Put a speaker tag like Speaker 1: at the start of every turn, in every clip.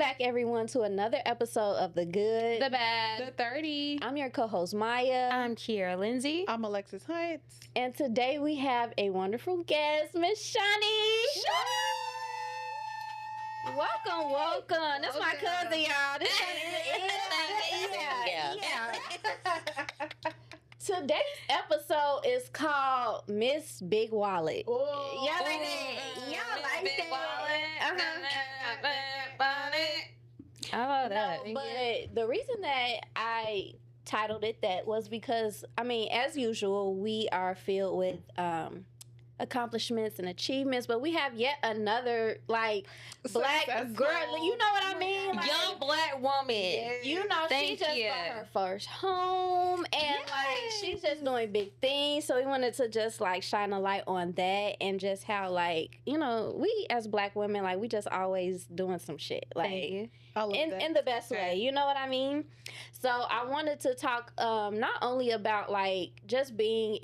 Speaker 1: back, everyone, to another episode of The Good,
Speaker 2: The Bad,
Speaker 3: The 30.
Speaker 1: I'm your co-host, Maya.
Speaker 2: I'm Kiera Lindsay.
Speaker 3: I'm Alexis IG.
Speaker 1: And today we have a wonderful guest, Miss Shanni. Welcome. That's my cousin, y'all. Today's episode is called Miss Big Wallet.
Speaker 3: Oh,
Speaker 1: Y'all like that?
Speaker 2: I love that.
Speaker 1: No, but the reason that I titled it that was because, I mean, as usual, we are filled with accomplishments and achievements, but we have yet another, like, black girl. You know what I mean? Like,
Speaker 2: young black woman.
Speaker 1: you know, she just bought her first home, and like she's just doing big things. So we wanted to just like shine a light on that, and just how, like, you know, we as black women, like, we just always doing some shit, like in the best way. You know what I mean? So I wanted to talk not only about like just being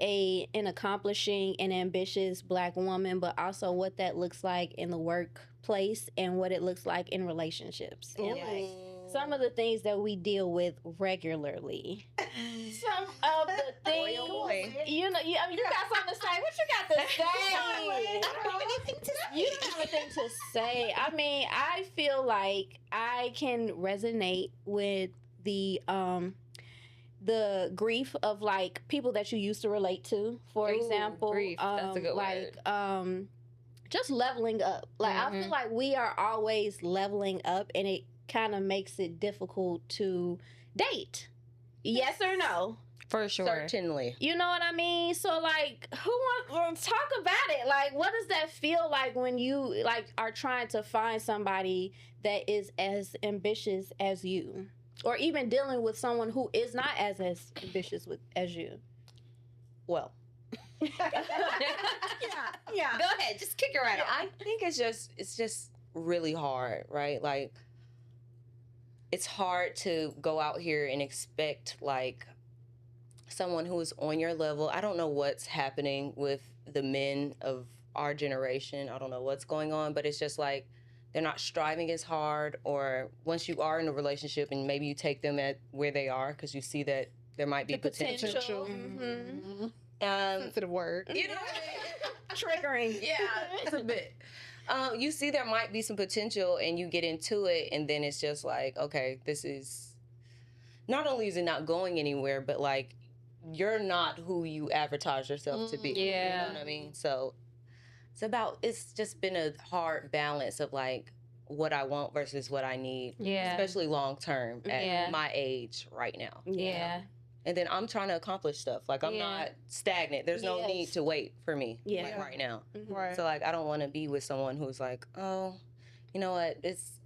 Speaker 1: an accomplishing and ambitious black woman, but also what that looks like in the workplace and what it looks like in relationships. And like some of the things that we deal with regularly. Some of the things, you know, I mean, you got something to say. What you got to say?
Speaker 2: I don't have anything to say.
Speaker 1: You don't have anything to say. I mean, I feel like I can resonate with the grief of like people that you used to relate to. For example,
Speaker 2: grief. That's a good
Speaker 1: like
Speaker 2: word.
Speaker 1: Just leveling up. Like I feel like we are always leveling up, and it kind of makes it difficult to date. Yes or no?
Speaker 2: For sure.
Speaker 4: Certainly.
Speaker 1: You know what I mean? So like, who wants to talk about it? Like, what does that feel like when you like are trying to find somebody that is as ambitious as you, or even dealing with someone who is not as ambitious as you?
Speaker 4: Well.
Speaker 2: Yeah. Go ahead. Just kick it right off.
Speaker 4: I think it's just really hard, right? Like, it's hard to go out here and expect like someone who is on your level. I don't know what's happening with the men of our generation. I don't know what's going on, but it's just like they're not striving as hard, or once you are in a relationship and maybe you take them at where they are because you see that there might be potential.
Speaker 3: Sensitive word.
Speaker 4: You know what I mean?
Speaker 1: Triggering.
Speaker 4: Yeah, it's a bit. You see there might be some potential, and you get into it, and then it's just like, okay, this is, not only is it not going anywhere, but like, you're not who you advertise yourself to be.
Speaker 2: Yeah.
Speaker 4: You know what I mean? So it's just been a hard balance of like what I want versus what I need.
Speaker 2: Yeah.
Speaker 4: Especially long term at my age right now.
Speaker 2: Yeah.
Speaker 4: And then I'm trying to accomplish stuff. Like, I'm not stagnant. There's no need to wait for me like, right now.
Speaker 3: Right.
Speaker 4: So, like, I don't want to be with someone who's like, oh, you know what?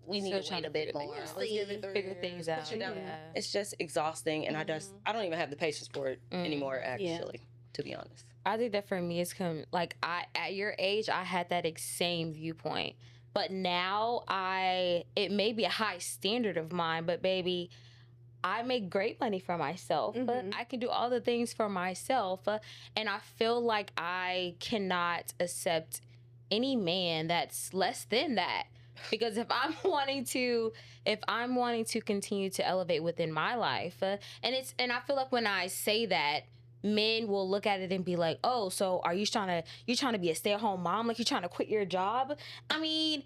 Speaker 4: We need to wait a bit more. Let's
Speaker 2: figure things out.
Speaker 4: Yeah. It's just exhausting, and I don't even have the patience for it anymore, actually, to be honest.
Speaker 2: I think that for me, it's like at your age, I had that same viewpoint. But now it may be a high standard of mine, but baby, I make great money for myself. I can do all the things for myself. And I feel like I cannot accept any man that's less than that. Because if I'm wanting to continue to elevate within my life, and I feel like when I say that, men will look at it and be like, oh, so are you trying to be a stay-at-home mom? Like, you're trying to quit your job? I mean,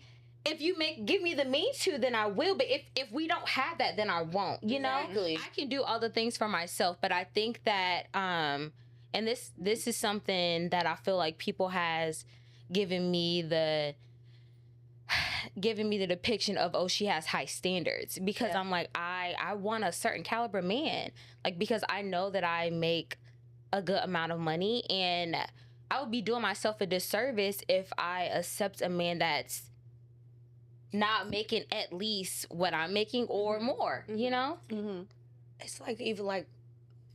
Speaker 2: if you give me the means to, then I will. But if we don't have that, then I won't. You know, I can do other things for myself. But I think that, and this is something that I feel like people has given me the depiction of, oh, she has high standards, because I'm like, I want a certain caliber man, like, because I know that I make a good amount of money, and I would be doing myself a disservice if I accept a man that's not making at least what I'm making or more, you know?
Speaker 4: It's like, even like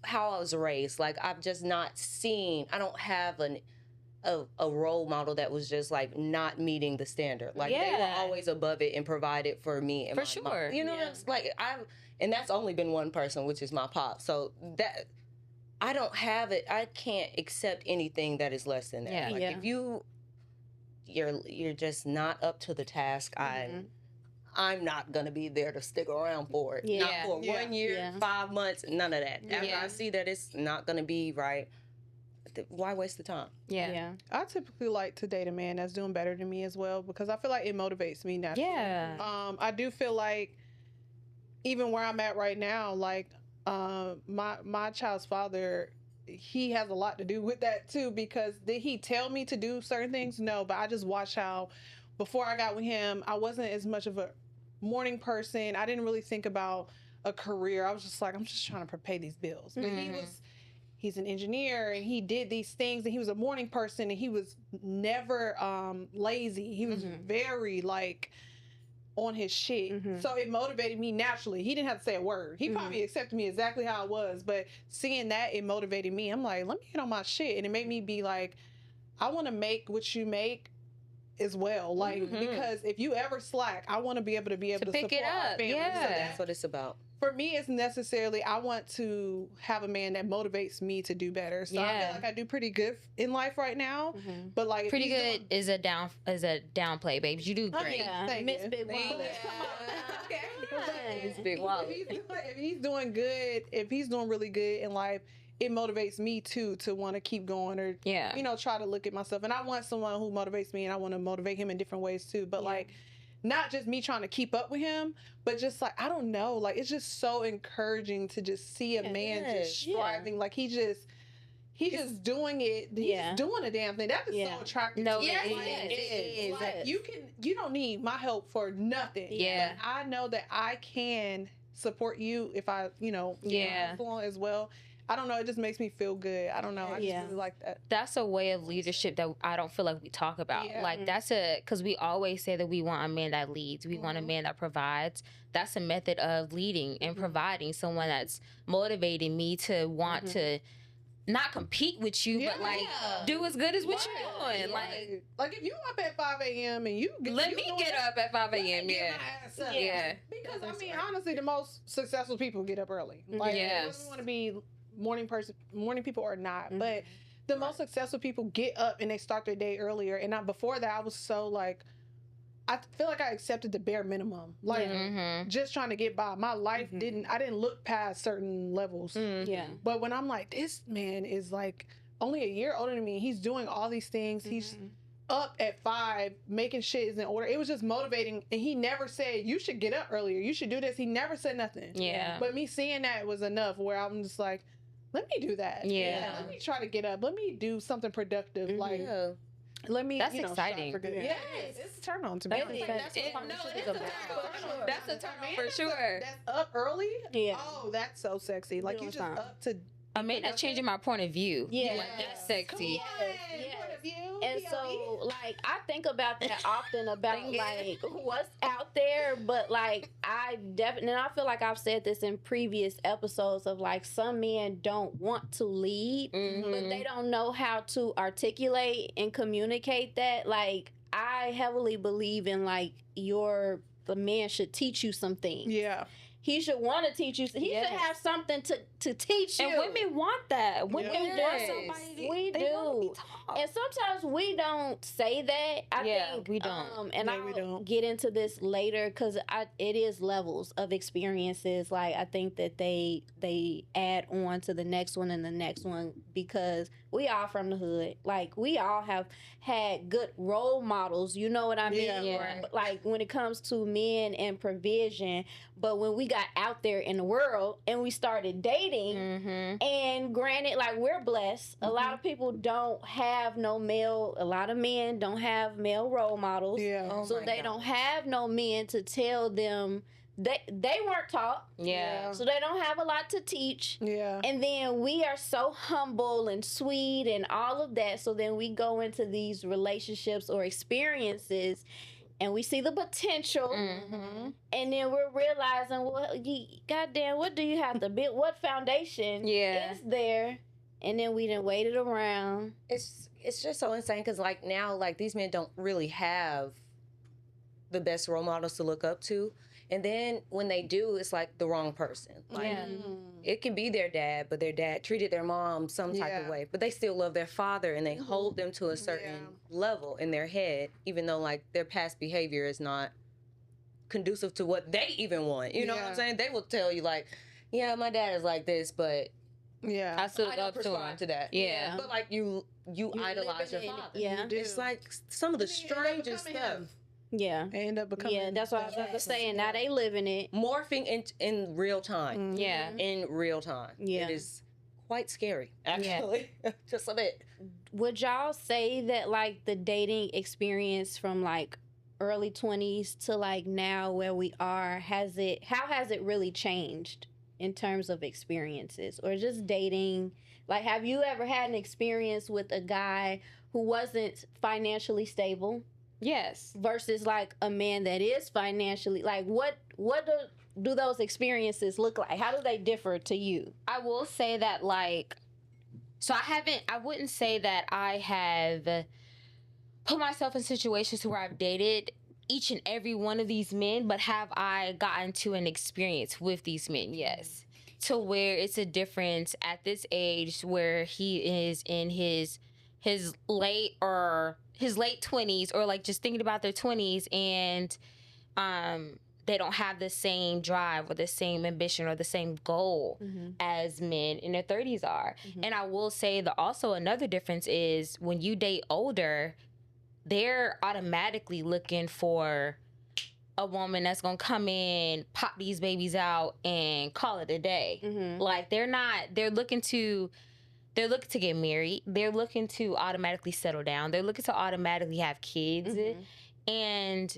Speaker 4: how I was raised, like, I've just not seen, I don't have a role model that was just like not meeting the standard. Like, they were always above it and provided for me and
Speaker 2: for
Speaker 4: my
Speaker 2: sure
Speaker 4: mom. You know what I'm like, and that's only been one person, which is my pop. So that I don't have it. I can't accept anything that is less than that. If you're just not up to the task, I'm I'm not gonna be there to stick around for it.
Speaker 1: Yeah.
Speaker 4: Not for 1 year, 5 months, none of that. After
Speaker 2: Yeah.
Speaker 4: I see that it's not gonna be right, why waste the time?
Speaker 2: Yeah.
Speaker 3: I typically like to date a man that's doing better than me as well, because I feel like it motivates me naturally.
Speaker 2: Yeah.
Speaker 3: I do feel like even where I'm at right now, like my child's father, he has a lot to do with that too, because did he tell me to do certain things? No, but I just watched how before I got with him, I wasn't as much of a morning person. I didn't really think about a career. I was just like, I'm just trying to pay these bills. But he's an engineer, and he did these things, and he was a morning person, and he was never lazy. He was very like on his shit. So it motivated me naturally. He didn't have to say a word. He probably accepted me exactly how I was, but seeing that, it motivated me. I'm like, let me get on my shit. And it made me be like, I want to make what you make as well. Like, because if you ever slack, I want to be able to
Speaker 2: pick it
Speaker 3: support our
Speaker 2: up.
Speaker 3: family.
Speaker 2: Yeah.
Speaker 3: So
Speaker 4: That's what it's about.
Speaker 3: for me, it's necessarily, I want to have a man that motivates me to do better. So I feel like I do pretty good in life right now. But like, if
Speaker 2: Pretty
Speaker 3: he's
Speaker 2: good is a downplay, babes. You do great.
Speaker 3: Thank
Speaker 1: Miss
Speaker 3: you.
Speaker 1: Big
Speaker 3: Thank
Speaker 1: Wallet.
Speaker 3: you.
Speaker 1: Come on.
Speaker 3: Okay.
Speaker 2: Miss Big Wallet.
Speaker 3: If he's doing good, if he's doing really good in life, it motivates me too to want to keep going, or
Speaker 2: Yeah.
Speaker 3: you know, try to look at myself. And I want someone who motivates me, and I want to motivate him in different ways too. But like, not just me trying to keep up with him, but just like, I don't know, like, it's just so encouraging to just see a man just striving. Like, he's just doing it. He's doing a damn thing. That is so attractive.
Speaker 2: No,
Speaker 3: to me.
Speaker 2: it is.
Speaker 3: Like, you don't need my help for nothing.
Speaker 2: Yeah.
Speaker 3: But I know that I can support you if I, you know, along as well. I don't know. It just makes me feel good. I don't know. I just really like that.
Speaker 2: That's a way of leadership that I don't feel like we talk about. Like, that's because we always say that we want a man that leads. We want a man that provides. That's a method of leading and providing, someone that's motivating me to want to not compete with you, but like do as good as what you're doing.
Speaker 3: Like if you up at 5 a.m. and you
Speaker 2: let me get up at 5 a.m.
Speaker 3: Get my ass up. Because I mean, honestly, the most successful people get up early. Like, whether you want to be morning people or not, but the most successful people get up and they start their day earlier. And before that, I was so like, I feel like I accepted the bare minimum, like just trying to get by. My life I didn't look past certain levels. But when I'm like, this man is like only a year older than me, he's doing all these things. He's up at 5, making shit is in order. It was just motivating, and he never said you should get up earlier, you should do this. He never said nothing. But me seeing that was enough where I'm just like, let me do that. Let me try to get up. Let me do something productive. Like, let me.
Speaker 2: That's exciting.
Speaker 3: For good. It's a turn on to me.
Speaker 2: That's a turn on for sure.
Speaker 3: That's up early. Oh, that's so sexy. Like, you just up to.
Speaker 2: I mean, that's changing my point of view. Like, that's sexy.
Speaker 1: And so, like, I think about that often about, like, what's out there, but, like, I definitely, and I feel like I've said this in previous episodes of, like, some men don't want to lead, but they don't know how to articulate and communicate that. Like, I heavily believe in, like, the man should teach you some things. He should want to teach you. He should have something to teach you.
Speaker 2: And women want that. Women want somebody.
Speaker 1: We do. And sometimes we don't say that. I think
Speaker 2: we don't.
Speaker 1: And
Speaker 3: we don't.
Speaker 1: get into this later because it is levels of experiences. Like, I think that they add on to the next one and the next one because we all from the hood. Like, we all have had good role models. You know what I mean? Like, when it comes to men and provision. But when we got out there in the world and we started dating, and granted, like, we're blessed. A lot of people don't have no male, a lot of men don't have male role models. So they don't have no men to tell them. They weren't taught. So they don't have a lot to teach. And then we are so humble and sweet and all of that. So then we go into these relationships or experiences and we see the potential, and then we're realizing, well, goddamn, what do you have to build? What foundation is there? And then we done waited around.
Speaker 4: It's just so insane because, like, now, like, these men don't really have the best role models to look up to. And then when they do, it's like the wrong person. Like, it can be their dad, but their dad treated their mom some type of way. But they still love their father, and they hold them to a certain level in their head, even though, like, their past behavior is not conducive to what they even want. You know what I'm
Speaker 3: Yeah.
Speaker 4: saying? They will tell you like, yeah, my dad is like this, but
Speaker 3: Yeah.
Speaker 2: I still
Speaker 4: I
Speaker 2: look
Speaker 4: don't
Speaker 2: up to
Speaker 4: prescribe
Speaker 2: him.
Speaker 4: to that.
Speaker 2: Yeah.
Speaker 4: But like you idolize your
Speaker 1: living in it.
Speaker 4: father.
Speaker 1: Yeah.
Speaker 3: You do.
Speaker 4: It's like some of the
Speaker 3: And then you end up
Speaker 4: strangest
Speaker 3: becoming
Speaker 4: stuff.
Speaker 3: him.
Speaker 1: Yeah.
Speaker 3: They end up becoming.
Speaker 1: Yeah, that's what I was about to say. And now they living it.
Speaker 4: Morphing in real time.
Speaker 3: Mhm.
Speaker 2: Yeah.
Speaker 4: In real time.
Speaker 1: Yeah.
Speaker 4: It is quite scary, actually. Just a bit.
Speaker 1: Would y'all say that like the dating experience from like early 20s to like now where we are, how has it really changed in terms of experiences or just dating? Like, have you ever had an experience with a guy who wasn't financially stable
Speaker 2: Yes.
Speaker 1: versus like a man that is financially, like what do those experiences look like? How do they differ to you?
Speaker 2: I will say that, like, so I wouldn't say that I have put myself in situations where I've dated each and every one of these men, but have I gotten to an experience with these men? Yes. To where it's a difference at this age where he is in his late 20s, or like just thinking about their 20s, and they don't have the same drive or the same ambition or the same goal as men in their 30s are. And I will say that also another difference is when you date older, they're automatically looking for a woman that's gonna come in, pop these babies out, and call it a day. Like they're looking to get married. They're looking to automatically settle down. They're looking to automatically have kids. And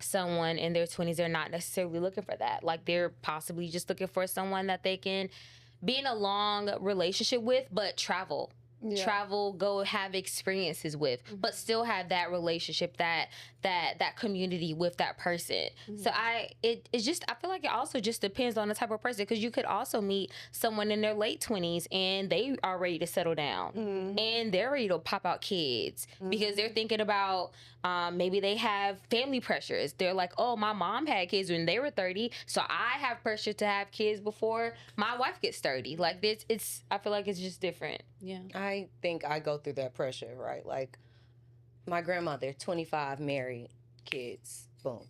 Speaker 2: someone in their 20s, they're not necessarily looking for that. Like they're possibly just looking for someone that they can be in a long relationship with, but travel, go have experiences with, but still have that relationship, that community with that person. So it's just, I feel like it also just depends on the type of person, because you could also meet someone in their late 20s and they are ready to settle down and they're ready to pop out kids because they're thinking about maybe they have family pressures. They're like, oh, my mom had kids when they were 30, so I have pressure to have kids before my wife gets 30. Like this, I feel like it's just different.
Speaker 1: Yeah.
Speaker 4: I think I go through that pressure, right? Like my grandmother, 25 married kids, boom.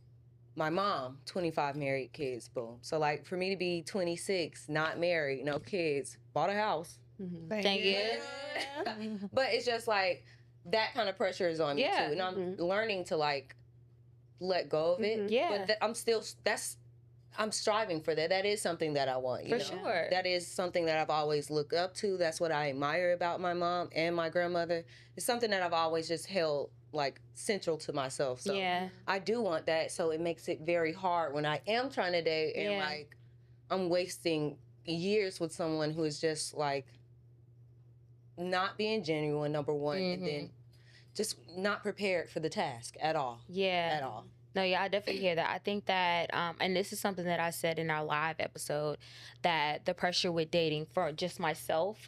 Speaker 4: My mom, 25 married kids, boom. So like for me to be 26, not married, no kids, bought a house.
Speaker 2: Thank you.
Speaker 4: But it's just like that kind of pressure is on me
Speaker 2: Yeah.
Speaker 4: too. And I'm learning to like let go of it.
Speaker 2: Yeah.
Speaker 4: But I'm striving for that. That is something that I want.
Speaker 2: For sure.
Speaker 4: That is something that I've always looked up to. That's what I admire about my mom and my grandmother. It's something that I've always just held like central to myself. So
Speaker 2: Yeah.
Speaker 4: I do want that. So it makes it very hard when I am trying to date and like I'm wasting years with someone who is just like not being genuine, number one, and then just not prepared for the task at all.
Speaker 2: Yeah.
Speaker 4: At all.
Speaker 2: No, yeah, I definitely hear that. I think that, and this is something that I said in our live episode, that the pressure with dating for just myself,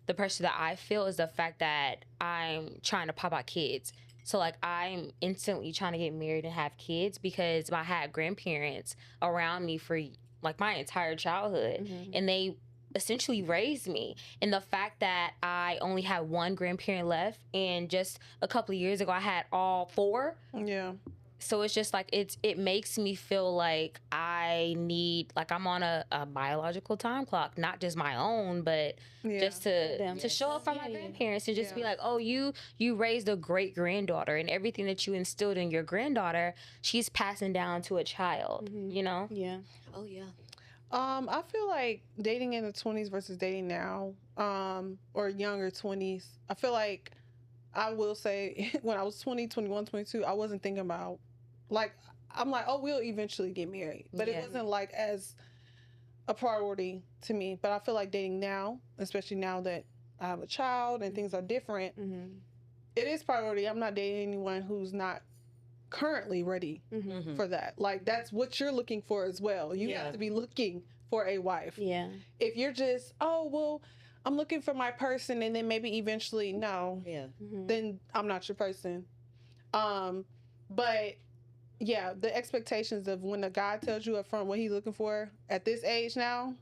Speaker 2: the pressure that I feel is the fact that I'm trying to pop out kids. So, like, I'm instantly trying to get married and have kids because I had grandparents around me for, like, my entire childhood. And they essentially raised me. And the fact that I only had one grandparent left, and just a couple of years ago, I had all four.
Speaker 3: Yeah.
Speaker 2: So it's just like it makes me feel like I need, like I'm on a biological time clock, not just my own, but just to show up for my grandparents and just be like, oh, you raised a great granddaughter, and everything that you instilled in your granddaughter, she's passing down to a child. You know?
Speaker 1: Yeah.
Speaker 4: Oh yeah.
Speaker 3: I feel like dating in the 20s versus dating now, or younger 20s. I feel like I will say when I was 20, 21, 22, I wasn't thinking about, like, I'm like, oh, we'll eventually get married. But it wasn't like as a priority to me. But I feel like dating now, especially now that I have a child and things are different, it is priority. I'm not dating anyone who's not currently ready for that. Like, that's what you're looking for as well. You have to be looking for a wife.
Speaker 1: Yeah.
Speaker 3: If you're just, oh, well, I'm looking for my person, and then maybe eventually, no, then I'm not your person. But yeah, the expectations of when a guy tells you up front what he's looking for at this age now,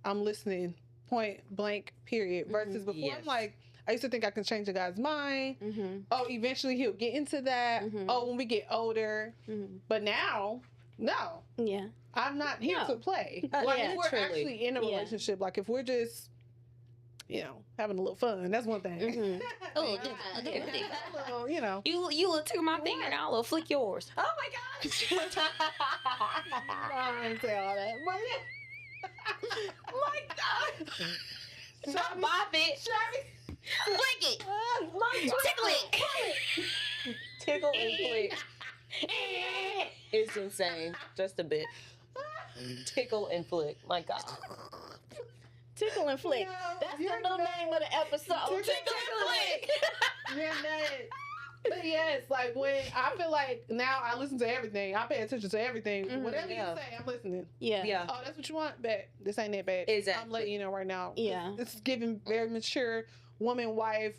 Speaker 3: I'm listening, point blank, period. Versus before, I'm like, I used to think I can change a guy's mind.
Speaker 1: Mm-hmm.
Speaker 3: Oh, eventually he'll get into that.
Speaker 1: Mhm.
Speaker 3: Oh, when we get older.
Speaker 1: Mm-hmm.
Speaker 3: But now, no,
Speaker 1: Yeah.
Speaker 3: I'm not here
Speaker 1: No.
Speaker 3: to play.
Speaker 4: Yeah,
Speaker 3: Like, if we're
Speaker 4: truly.
Speaker 3: actually in a
Speaker 1: Yeah.
Speaker 3: relationship, like if we're just, having a little fun, that's one thing.
Speaker 1: Mhm.
Speaker 2: Oh,
Speaker 3: Yeah.
Speaker 2: yeah.
Speaker 3: Well, you know.
Speaker 2: You look took my finger and I'll little flick yours.
Speaker 4: Oh my gosh.
Speaker 3: I didn't say all that. But yeah.
Speaker 4: My God.
Speaker 2: Stop bop it. Flick it. Tickle it.
Speaker 4: Tickle and flick. It's insane. Just a bit. Tickle and flick. My God.
Speaker 1: Tickle and flick.
Speaker 3: No,
Speaker 1: That's the
Speaker 3: you're
Speaker 1: new
Speaker 3: not.
Speaker 1: name of the episode.
Speaker 3: Tickle and flick. Yeah, that. But yes, like when I feel like now I listen to everything. I pay attention to everything.
Speaker 1: Mhm.
Speaker 3: Whatever
Speaker 4: Yeah.
Speaker 3: you say, I'm listening.
Speaker 1: Yeah.
Speaker 4: Yeah.
Speaker 3: Oh, that's what you want? Bet. This ain't that bad.
Speaker 4: Exactly.
Speaker 3: I'm letting you know right now.
Speaker 1: Yeah.
Speaker 3: It's giving very mature woman, wife,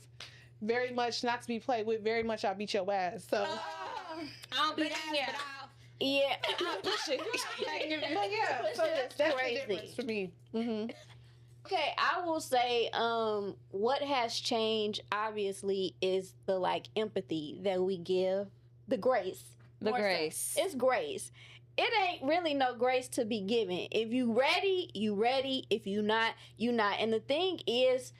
Speaker 3: very much not to be played with, very much I'll beat your ass. So.
Speaker 2: I don't be that, but
Speaker 1: Yeah.
Speaker 2: I'll push it.
Speaker 3: But yeah,
Speaker 1: Push
Speaker 3: so
Speaker 1: it,
Speaker 3: that's
Speaker 1: crazy.
Speaker 3: the difference for me. Mm-hmm.
Speaker 1: Okay, I will say what has changed obviously is the like empathy that we give, the grace.
Speaker 2: The
Speaker 1: More so.
Speaker 2: grace.
Speaker 1: It's grace. It ain't really no grace to be given. If you ready, you ready. If you not, you not. And the thing is,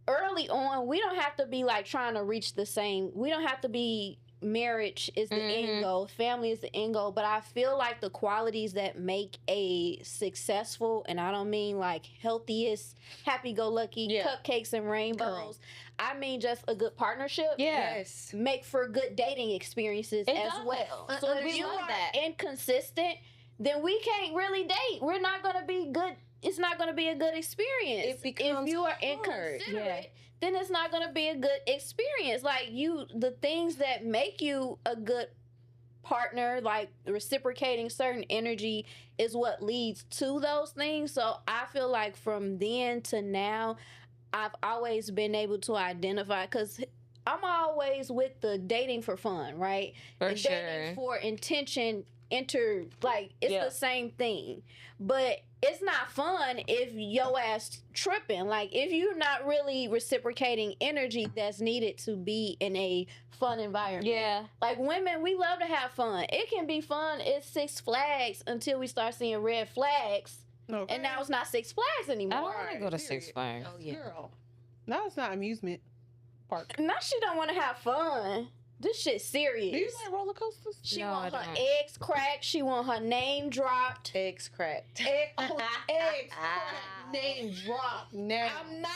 Speaker 1: early on, we don't have to be like trying to reach the same. We don't have to be marriage is the end goal, family is the end goal, but I feel like the qualities that make a successful, and I don't mean like healthiest, happy-go-lucky,
Speaker 4: Yeah.
Speaker 1: cupcakes and rainbows.
Speaker 4: Girl.
Speaker 1: I mean just a good partnership.
Speaker 2: Yeah.
Speaker 4: Yes.
Speaker 1: Make for good dating experiences
Speaker 2: It
Speaker 1: as
Speaker 2: does.
Speaker 1: well.
Speaker 2: Uh,
Speaker 1: So if
Speaker 2: we
Speaker 1: you
Speaker 2: love
Speaker 1: are
Speaker 2: that.
Speaker 1: inconsistent, then we can't really date. We're not going to be good. It's not going to be a good experience.
Speaker 4: It becomes
Speaker 1: if you are
Speaker 4: hard.
Speaker 1: inconsiderate, then it's not going to be a good experience. Like the things that make you a good partner, like reciprocating certain energy, is what leads to those things. So I feel like from then to now, I've always been able to identify, because I'm always with the dating for fun, right?
Speaker 2: For
Speaker 1: And
Speaker 2: sure.
Speaker 1: dating for intention, it's
Speaker 4: Yeah.
Speaker 1: the same thing. But it's not fun if your ass tripping. Like if you're not really reciprocating energy that's needed to be in a fun environment.
Speaker 2: Yeah.
Speaker 1: Like women, we love to have fun. It can be fun. It's Six Flags until we start seeing red flags.
Speaker 3: Okay.
Speaker 1: And now it's not Six Flags anymore.
Speaker 2: I don't want to go to
Speaker 3: period.
Speaker 2: Six Flags.
Speaker 4: Oh, yeah.
Speaker 3: Girl. Now it's not amusement park.
Speaker 1: Now she don't want to have fun. This shit's serious.
Speaker 3: Do you like roller coasters?
Speaker 1: She
Speaker 2: No,
Speaker 1: want
Speaker 2: I
Speaker 1: her
Speaker 2: don't.
Speaker 1: eggs cracked. She want her name dropped.
Speaker 4: Eggs cracked.
Speaker 3: Eggs. Name drop now.
Speaker 1: I'm not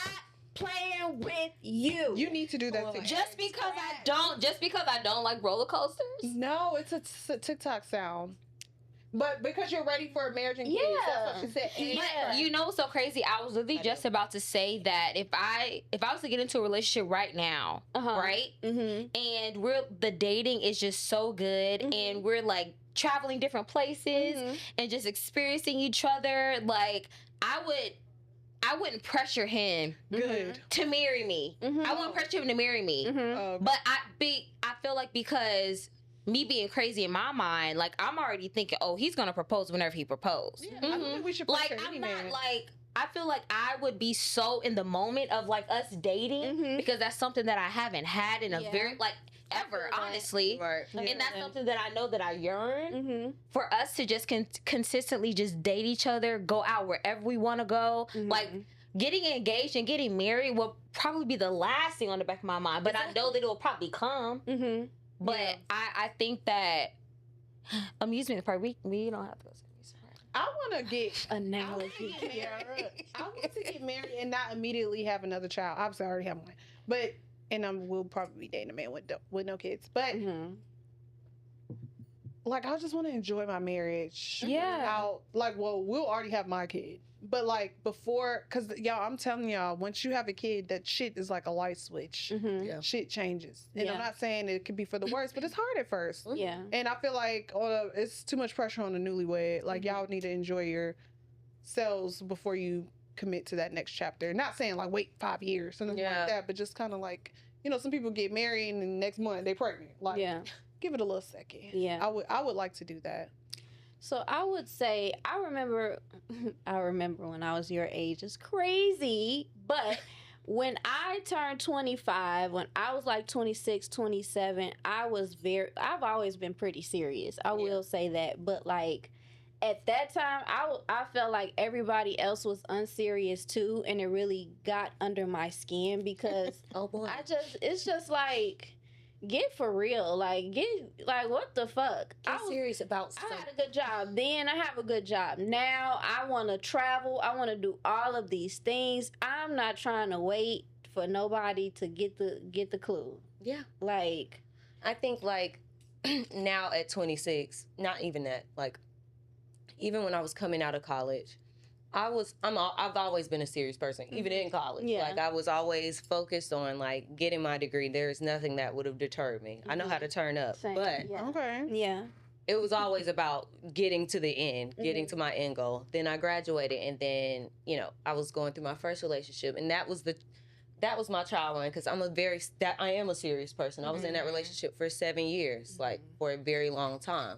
Speaker 1: playing with you.
Speaker 3: You need to do that TikTok.
Speaker 2: Just because I don't like roller coasters.
Speaker 3: No, it's a TikTok sound. But because you're ready for a marriage and kids, that's what she said. Eggs
Speaker 1: Yeah.
Speaker 3: cracked.
Speaker 2: You know what's so crazy? I was literally just about to say that if I was to get into a relationship right now, right?
Speaker 1: Mm-hmm.
Speaker 2: And the dating is just so good,
Speaker 1: Mhm.
Speaker 2: and we're like traveling different places
Speaker 1: Mm-hmm.
Speaker 2: and just experiencing each other. Like I wouldn't pressure him
Speaker 3: Good.
Speaker 2: to marry me.
Speaker 1: Mm-hmm.
Speaker 2: I wouldn't pressure him to marry me.
Speaker 1: Mm-hmm.
Speaker 2: But I feel like because me being crazy in my mind, like I'm already thinking, oh, he's gonna propose whenever he proposed.
Speaker 3: Yeah, I don't think we should pressure
Speaker 2: Like
Speaker 3: any
Speaker 2: I'm
Speaker 3: man.
Speaker 2: not like I feel like I would be so in the moment of like us dating
Speaker 1: Mhm.
Speaker 2: because that's something that I haven't had in a
Speaker 1: Yeah.
Speaker 2: very like ever,
Speaker 1: feel that.
Speaker 2: honestly.
Speaker 4: Right.
Speaker 2: And that's something that I know that I yearn
Speaker 1: Mm-hmm.
Speaker 2: for us to just consistently just date each other, go out wherever we want to go.
Speaker 1: Mhm.
Speaker 2: Like getting engaged and getting married will probably be the last thing on the back of my mind, but I know that it will probably come.
Speaker 1: Mm-hmm.
Speaker 2: But
Speaker 3: Yeah.
Speaker 2: I think that amusement park, we don't have to go to amusement park.
Speaker 3: I want to get
Speaker 1: Analogy.
Speaker 3: I want to get married and not immediately have another child. Obviously, I already have one, but we'll probably be dating a man with no kids. But
Speaker 1: Mm-hmm.
Speaker 3: like, I just want to enjoy my marriage.
Speaker 2: Yeah.
Speaker 3: We'll already have my kid, but like before, cause y'all, I'm telling y'all, once you have a kid, that shit is like a light switch.
Speaker 1: Mm-hmm.
Speaker 4: Yeah.
Speaker 3: Shit changes, and
Speaker 1: Yeah.
Speaker 3: I'm not saying it could be for the worst, but it's hard at first.
Speaker 1: Yeah.
Speaker 3: And I feel like it's too much pressure on the newlywed. Like, y'all need to enjoy yourselves before you commit to that next chapter. Not saying like wait 5 years, something
Speaker 4: Yeah.
Speaker 3: like that, but just kind of like, some people get married and the next month they pregnant. Like,
Speaker 1: Yeah.
Speaker 3: give it a little second.
Speaker 1: Yeah.
Speaker 3: I would like to do that.
Speaker 1: So I would say I remember when I was your age. It's crazy, but when I turned 25, when I was like 26, 27, I've always been pretty serious. I will say that. But like at that time, I felt like everybody else was unserious too. And it really got under my skin because
Speaker 4: Oh boy.
Speaker 1: it's just like, get for real. Like, what the fuck?
Speaker 4: Get serious about
Speaker 1: I
Speaker 4: stuff.
Speaker 1: had a good job then. I have a good job now. I want to travel. I want to do all of these things. I'm not trying to wait for nobody to get the clue.
Speaker 4: Yeah.
Speaker 1: Like,
Speaker 4: I think like now at 26, not even that, like even when I was coming out of college, I've always been a serious person, even in college.
Speaker 1: Yeah.
Speaker 4: Like I was always focused on like getting my degree. There's nothing that would have deterred me. I know how to turn up,
Speaker 1: Same.
Speaker 4: but
Speaker 1: Yeah.
Speaker 3: Okay.
Speaker 1: Yeah.
Speaker 4: it was always about getting to the end, getting to my end goal. Then I graduated, and then I was going through my first relationship, and that was my trial run because I am a serious person. I was in that relationship for 7 years, like for a very long time,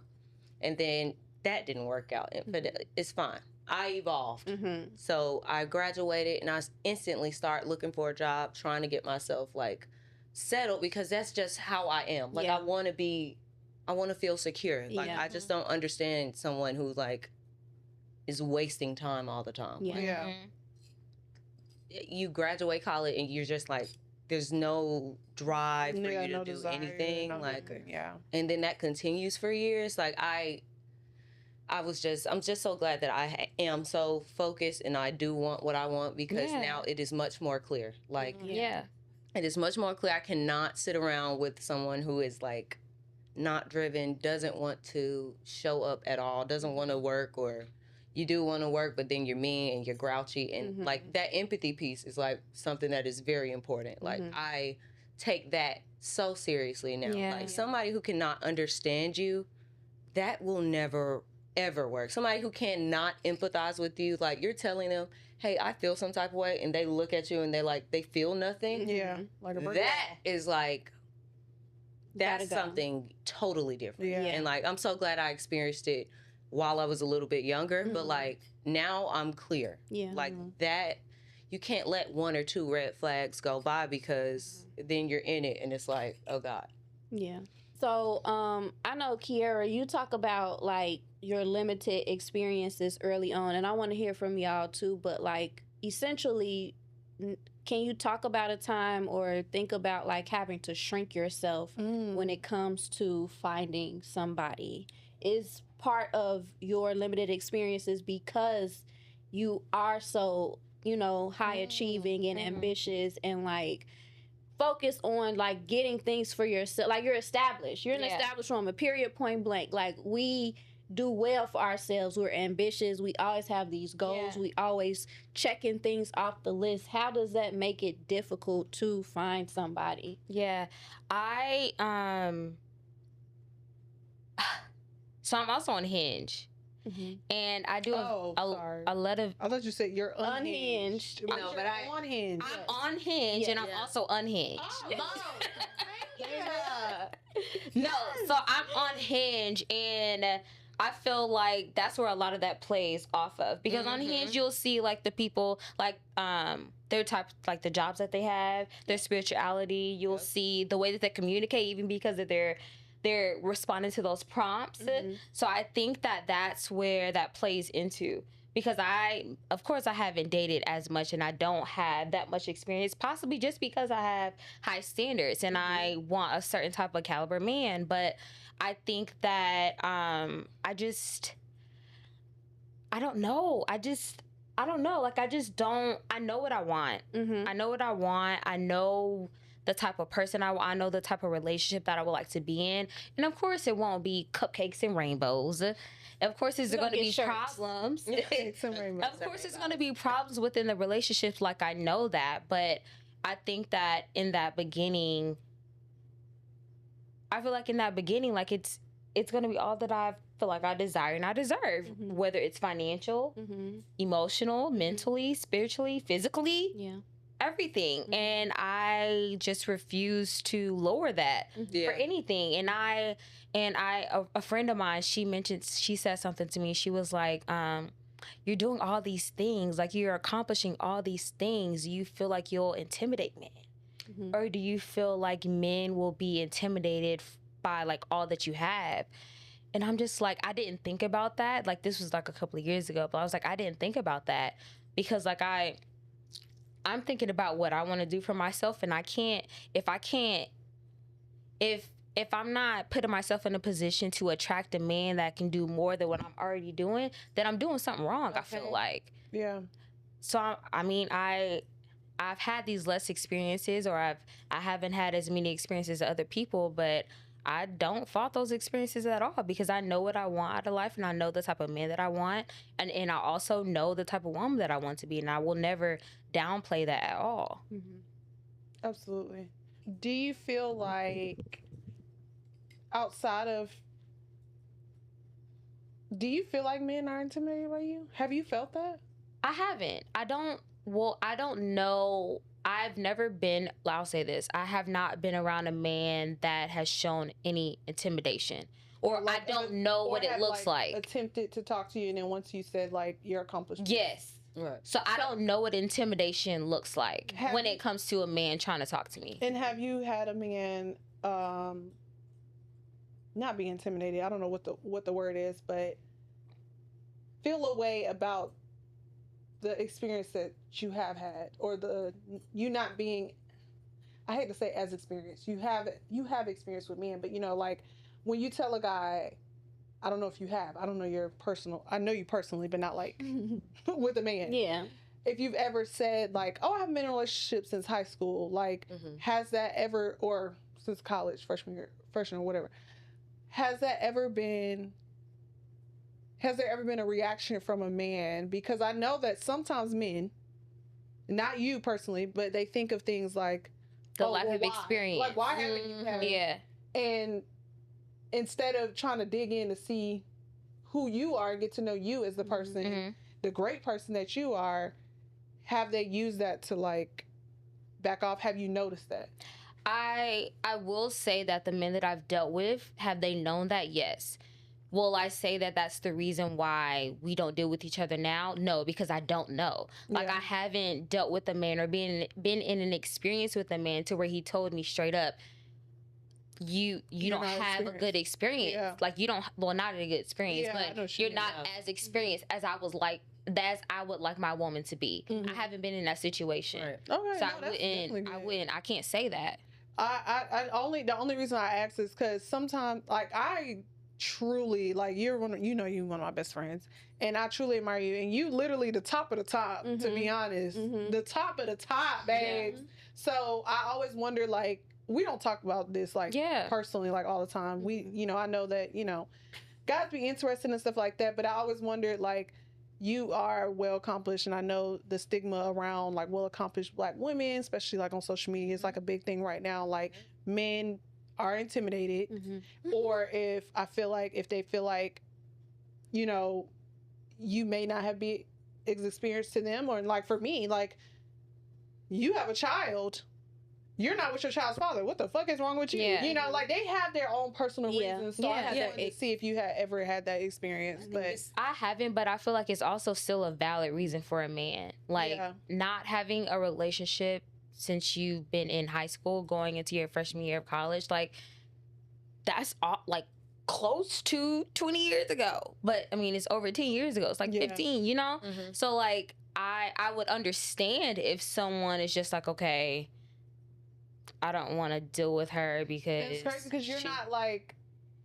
Speaker 4: and then that didn't work out. But it's fine. I evolved. So I graduated and I instantly started looking for a job, trying to get myself like settled because that's just how I am. Like I want to feel secure. Like I just don't understand someone who like is wasting time all the time.
Speaker 3: Yeah.
Speaker 4: You graduate college and you're just like, there's no drive for you to do anything. And then that continues for years. Like I'm just so glad that I am so focused and I do want what I want because now it is much more clear. Like, it is much more clear. I cannot sit around with someone who is like not driven, doesn't want to show up at all, doesn't want to work, or you do want to work, but then you're mean and you're grouchy. And like that empathy piece is like something that is very important. Like I take that so seriously now. Like somebody who cannot understand you, that will never ever work. Somebody who cannot empathize with you, like you're telling them, hey, I feel some type of way, and they look at you and they feel nothing.
Speaker 3: Yeah, like a brick
Speaker 4: that
Speaker 3: wall.
Speaker 4: is like, that's something totally different. And like, I'm so glad I experienced it while I was a little bit younger, but like now I'm clear. Like that, you can't let one or two red flags go by because then you're in it and it's like, oh God.
Speaker 1: Yeah. So I know, Kiera, you talk about like your limited experiences early on, and I want to hear from y'all too, but like essentially, can you talk about a time or think about like having to shrink yourself when it comes to finding somebody? Is part of your limited experiences because you are so, high achieving and ambitious and like focus on like getting things for yourself. Like you're established. You're an established woman, period, point blank. Like we do well for ourselves. We're ambitious. We always have these goals. We always checking things off the list. How does that make it difficult to find somebody?
Speaker 2: Yeah. So I'm also on Hinge. And I do a lot of...
Speaker 3: I thought you said you're unhinged.
Speaker 1: No,
Speaker 3: but I'm on Hinge.
Speaker 2: I'm on Hinge and I'm also unhinged. No, so I'm on Hinge and I feel like that's where a lot of that plays off of. Because on Hinge, you'll see like the people, like their type, like the jobs that they have, their spirituality. You'll see the way that they communicate, even because of they're responding to those prompts. So I think that that's where that plays into, because of course I haven't dated as much and I don't have that much experience, possibly just because I have high standards and I want a certain type of caliber man. But I think that I don't know. Like I know what I want. I know what I want. I know the type of person I know the type of relationship that I would like to be in. And of course it won't be cupcakes and rainbows. Of course there's going to be problems. Of course there's going to be problems within the relationships, like I know that. But I think that in that beginning, like it's going to be all that I feel like I desire and I deserve, whether it's financial, emotional, mentally, spiritually, physically. Everything. And I just refuse to lower that for anything. And a friend of mine, she said something to me. She was like, you're doing all these things, like you're accomplishing all these things, you feel like you'll intimidate men?
Speaker 1: Mhm.
Speaker 2: Or do you feel like men will be intimidated by like all that you have? And I'm just like, I didn't think about that. Like, this was like a couple of years ago, but I was like, I didn't think about that because like I'm thinking about what I want to do for myself, and if I'm not putting myself in a position to attract a man that can do more than what I'm already doing, then I'm doing something wrong. I feel like.
Speaker 3: Yeah.
Speaker 2: So I mean, I've had these less experiences, or I haven't had as many experiences as other people, but I don't fault those experiences at all because I know what I want out of life, and I know the type of man that I want, and I also know the type of woman that I want to be, and I will never downplay that at all.
Speaker 1: Mhm.
Speaker 3: Absolutely. Do you feel like do you feel like men are intimidated by you? Have you felt that?
Speaker 2: I haven't. I don't know. I've never been, I'll say this, I have not been around a man that has shown any intimidation. Or
Speaker 3: like,
Speaker 2: I don't know what it looks like.
Speaker 3: Attempted to talk to you, and then once you said like you're accomplished.
Speaker 2: Yes.
Speaker 4: Right.
Speaker 2: So I don't know what intimidation looks like when it comes to a man trying to talk to me.
Speaker 3: And have you had a man not be intimidated? I don't know what the word is, but feel a way about the experience that you have had, or you not being, I hate to say as experienced. You have experience with men, but you know, like when you tell a guy, I don't know if you have, I don't know I know you personally, but not like with a man.
Speaker 1: Yeah.
Speaker 3: If you've ever said like, oh, I haven't been in a relationship since high school, like has that ever, or since college, freshman or whatever, has there ever been a reaction from a man? Because I know that sometimes men, not you personally, but they think of things like
Speaker 2: the lack of experience.
Speaker 3: Like, why haven't you had it?
Speaker 2: Yeah.
Speaker 3: And instead of trying to dig in to see who you are and get to know you as the person, the great person that you are, have they used that to like back off? Have you noticed that?
Speaker 2: I will say that the men that I've dealt with, have they known that? Yes. Will I say that that's the reason why we don't deal with each other now? No, because I don't know. Like, I haven't dealt with a man or been in an experience with a man to where he told me straight up, you don't have a good experience.
Speaker 3: Yeah.
Speaker 2: Like, you don't, well, not a good experience,
Speaker 3: Yeah,
Speaker 2: but you're not as experienced as I would like my woman to be. I haven't been in that situation.
Speaker 4: Right.
Speaker 3: Okay,
Speaker 2: So
Speaker 3: no,
Speaker 2: I can't say that.
Speaker 3: The only reason I ask is because sometimes, like, I truly, like, you're one of my best friends, and I truly admire you, and you literally the top of the top, to be honest, the top of the top, babes. Yeah. So I always wonder, like, we don't talk about this like personally, like, all the time. We, I know that, guys be interested in stuff like that, but I always wondered, like, you are well accomplished, and I know the stigma around like well accomplished Black women, especially like on social media, is like a big thing right now. Like, men are intimidated, or if they feel like, you may not have been experienced to them, or like for me, like, you have a child. You're not with your child's father. What the fuck is wrong with you?
Speaker 2: Yeah.
Speaker 3: Like, they have their own personal reasons. So I wanted to see if you had ever had that experience. But
Speaker 2: I haven't, but I feel like it's also still a valid reason for a man. Like, not having a relationship since you've been in high school, going into your freshman year of college, like, that's all, like, close to 20 years ago. But, I mean, it's over 10 years ago. It's like 15, So, like, I would understand if someone is just like, okay, I don't want to deal with her because
Speaker 3: it's crazy because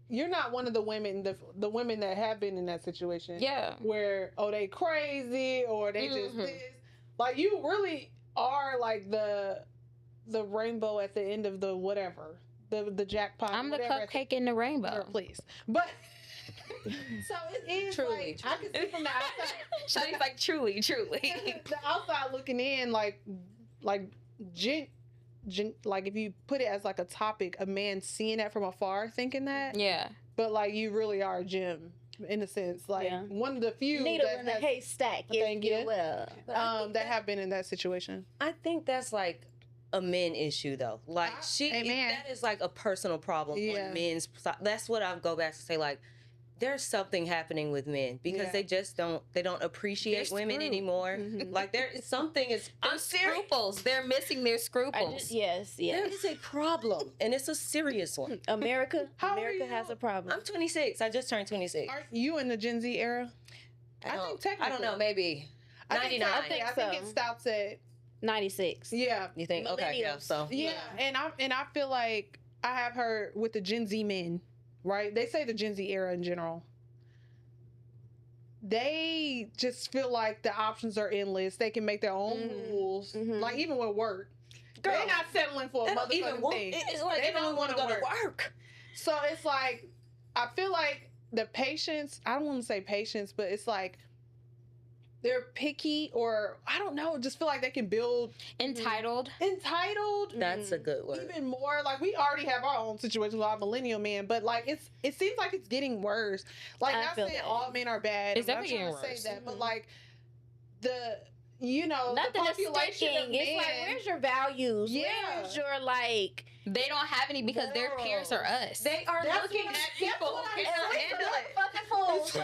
Speaker 3: you're not one of the women, the women that have been in that situation. Yeah. Where, they crazy, or they just this. Like, you really are like the rainbow at the end of the whatever. The jackpot.
Speaker 2: I'm the cupcake in the rainbow.
Speaker 3: Please. But so it is truly, like, I can see from the outside.
Speaker 2: Shani's like, truly.
Speaker 3: The outside looking in, like if you put it as like a topic, a man seeing that from afar, thinking that. Yeah. But like, you really are a gem in a sense, like one of the few
Speaker 1: needle in the haystack, if you will.
Speaker 3: That have been in that situation.
Speaker 4: I think that's like a men issue though. Like, that is like a personal problem on men's side. That's what I go back to say. Like, there's something happening with men because they don't appreciate women anymore. Like there is something is
Speaker 2: scruples. They're missing their scruples.
Speaker 1: Yes.
Speaker 4: There is a problem, and it's a serious one.
Speaker 1: America
Speaker 3: you?
Speaker 1: has a problem.
Speaker 4: I'm 26. I just turned 26.
Speaker 3: Are you in the Gen Z era?
Speaker 4: I
Speaker 3: think technically.
Speaker 4: I don't know. Maybe
Speaker 3: I think
Speaker 4: 99.
Speaker 3: I think it stops at
Speaker 1: 96.
Speaker 3: Yeah.
Speaker 4: You think? Okay. Yeah. So
Speaker 3: Yeah, and I feel like I have heard with the Gen Z men, right? They say the Gen Z era in general. They just feel like the options are endless. They can make their own rules. Like even with work, they're not settling for a motherfucking thing.
Speaker 4: It's like they don't want to go to work.
Speaker 3: So it's like I feel like the patience. I don't want to say patience, but it's like they're picky, or I don't know. Just feel like they can build
Speaker 2: Entitled.
Speaker 4: That's a good word.
Speaker 3: Even more, like we already have our own situation with our millennial men, but like it seems like it's getting worse. Like not saying all men are bad.
Speaker 2: It's definitely getting
Speaker 3: say
Speaker 2: worse.
Speaker 3: that, but like the
Speaker 1: nothing
Speaker 3: the
Speaker 1: is
Speaker 3: population
Speaker 1: sticking.
Speaker 3: of
Speaker 1: It's
Speaker 3: men,
Speaker 1: like, where's your values?
Speaker 3: Yeah.
Speaker 1: Where's your like?
Speaker 2: They don't have any because their peers are us.
Speaker 4: They are looking at people who cannot handle it.
Speaker 1: Fucking fools.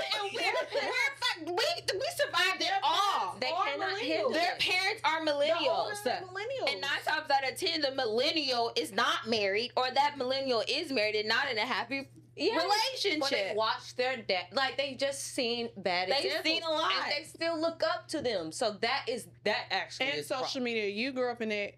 Speaker 2: And we survived it all.
Speaker 4: They cannot handle
Speaker 2: Their
Speaker 4: it.
Speaker 2: parents are millennials. And 9 times out of 10, the millennial is not married, or that millennial is married and not in a happy relationship.
Speaker 4: When they watch their dad, like they've just seen bad
Speaker 2: They've
Speaker 4: examples,
Speaker 2: seen a lot.
Speaker 4: and they still look up to them. So that actually
Speaker 3: and
Speaker 4: is
Speaker 3: social media. You grew up in it.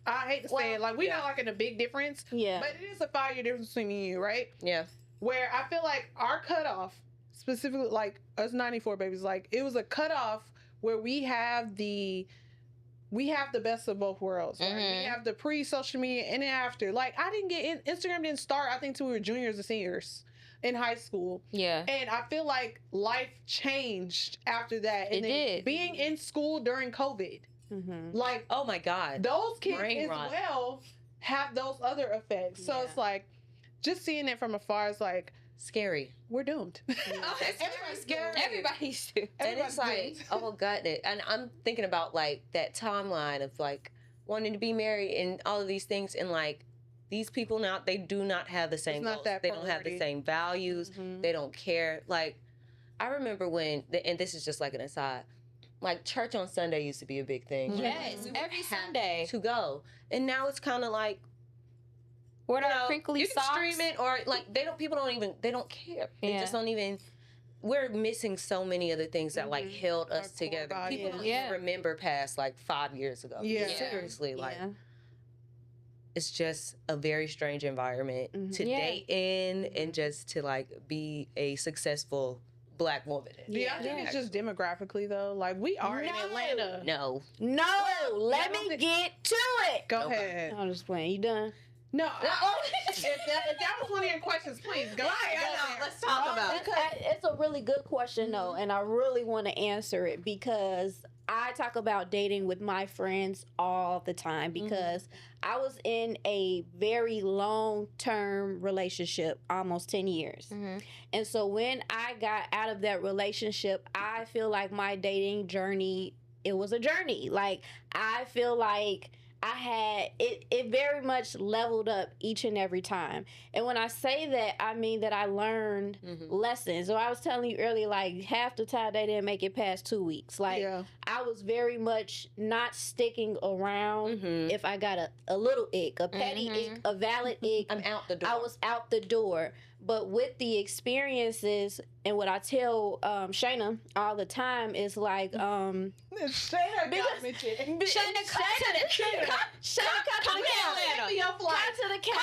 Speaker 3: I hate to say it, like we're not like in a big difference.
Speaker 1: Yeah.
Speaker 3: But it is a 5-year difference between me and you, right?
Speaker 4: Yeah.
Speaker 3: Where I feel like our cutoff, specifically like us 94 babies, like it was a cutoff where we have the best of both worlds. Right? We have the pre-social media and the after. Like I didn't get in, Instagram didn't start I think till we were juniors and seniors in high school.
Speaker 2: Yeah.
Speaker 3: And I feel like life changed after that. And
Speaker 2: It did.
Speaker 3: Being in school during COVID. Like
Speaker 4: Oh my God.
Speaker 3: those kids
Speaker 4: Brain
Speaker 3: as
Speaker 4: rot.
Speaker 3: well have those other effects. So it's like just seeing it from afar is like
Speaker 4: Scary.
Speaker 3: we're doomed.
Speaker 4: Everybody's scary.
Speaker 2: Everybody's too.
Speaker 4: And it's like, oh God. And I'm thinking about like that timeline of like wanting to be married and all of these things, and like these people now, they do not have the same
Speaker 3: not
Speaker 4: goals.
Speaker 3: that
Speaker 4: They don't have the
Speaker 3: priority.
Speaker 4: same values. They don't care. Like I remember when, and this is just like an aside, like church on Sunday used to be a big thing.
Speaker 2: Yes,
Speaker 4: We would
Speaker 2: every
Speaker 4: have
Speaker 2: Sunday.
Speaker 4: to go, and now it's kind of like,
Speaker 2: What
Speaker 4: you
Speaker 2: are
Speaker 4: know,
Speaker 2: crinkly
Speaker 4: you can
Speaker 2: socks?
Speaker 4: stream it, or like they don't care. They
Speaker 2: Yeah.
Speaker 4: just don't even. We're missing so many of the things that like held us
Speaker 3: Our core
Speaker 4: together.
Speaker 3: values.
Speaker 4: People don't
Speaker 2: Yeah.
Speaker 4: even remember past like 5 years ago.
Speaker 3: Yeah.
Speaker 4: Seriously, like
Speaker 1: Yeah.
Speaker 4: it's just a very strange environment to
Speaker 2: Yeah.
Speaker 4: date in, and just to like be a successful Black woman.
Speaker 3: Yeah, I think it's just demographically though. Like we are in Atlanta.
Speaker 4: No.
Speaker 1: No, let
Speaker 3: don't
Speaker 1: me
Speaker 3: think-
Speaker 1: get to it.
Speaker 3: Go
Speaker 4: Okay.
Speaker 3: ahead.
Speaker 1: I'm just playing. You done?
Speaker 3: No, if that was one of your questions, please go ahead. Go ahead.
Speaker 4: Let's talk about it.
Speaker 1: It's a really good question though, and I really want to answer it because I talk about dating with my friends all the time because I was in a very long-term relationship, almost 10 years. And so when I got out of that relationship, I feel like my dating journey, it was a journey. Like I feel like I had it very much leveled up each and every time. And when I say that, I mean that I learned lessons. So I was telling you earlier, like half the time they didn't make it past 2 weeks. Like I was very much not sticking around if I got a little ick, a petty ick, a valid ick.
Speaker 4: I'm out the door.
Speaker 1: I was out the door. But with the experiences and what I tell Shayna all the time is like
Speaker 3: Shayna got me.
Speaker 1: Shayna, come to the camp. Come to the camp.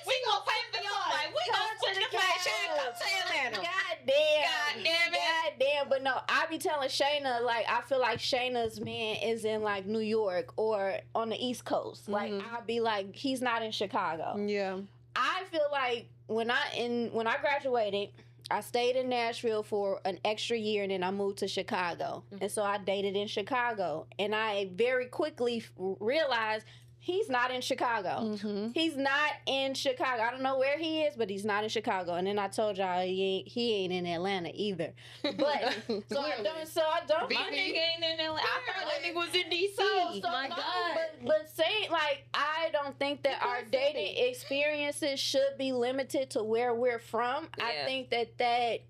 Speaker 2: We gonna pay for your flight. We gonna
Speaker 1: Come to the camp.
Speaker 2: Come to Atlanta.
Speaker 1: God damn
Speaker 2: it.
Speaker 1: God damn. But no, I be telling Shayna, like, I feel like Shayna's man is in like New York or on the East Coast. Like, I'll be like, he's not in Chicago.
Speaker 3: Yeah.
Speaker 1: I feel like when I graduated, I stayed in Nashville for an extra year and then I moved to Chicago. And so I dated in Chicago. And I very quickly realized he's not in Chicago. He's not in Chicago. I don't know where he is, but he's not in Chicago. And then I told y'all he ain't in Atlanta either. But so I don't
Speaker 2: My nigga ain't in Atlanta. I thought that nigga was in DC.
Speaker 1: So,
Speaker 4: My God.
Speaker 1: But saying like I don't think that our dating experiences should be limited to where we're from.
Speaker 2: Yeah.
Speaker 1: I think that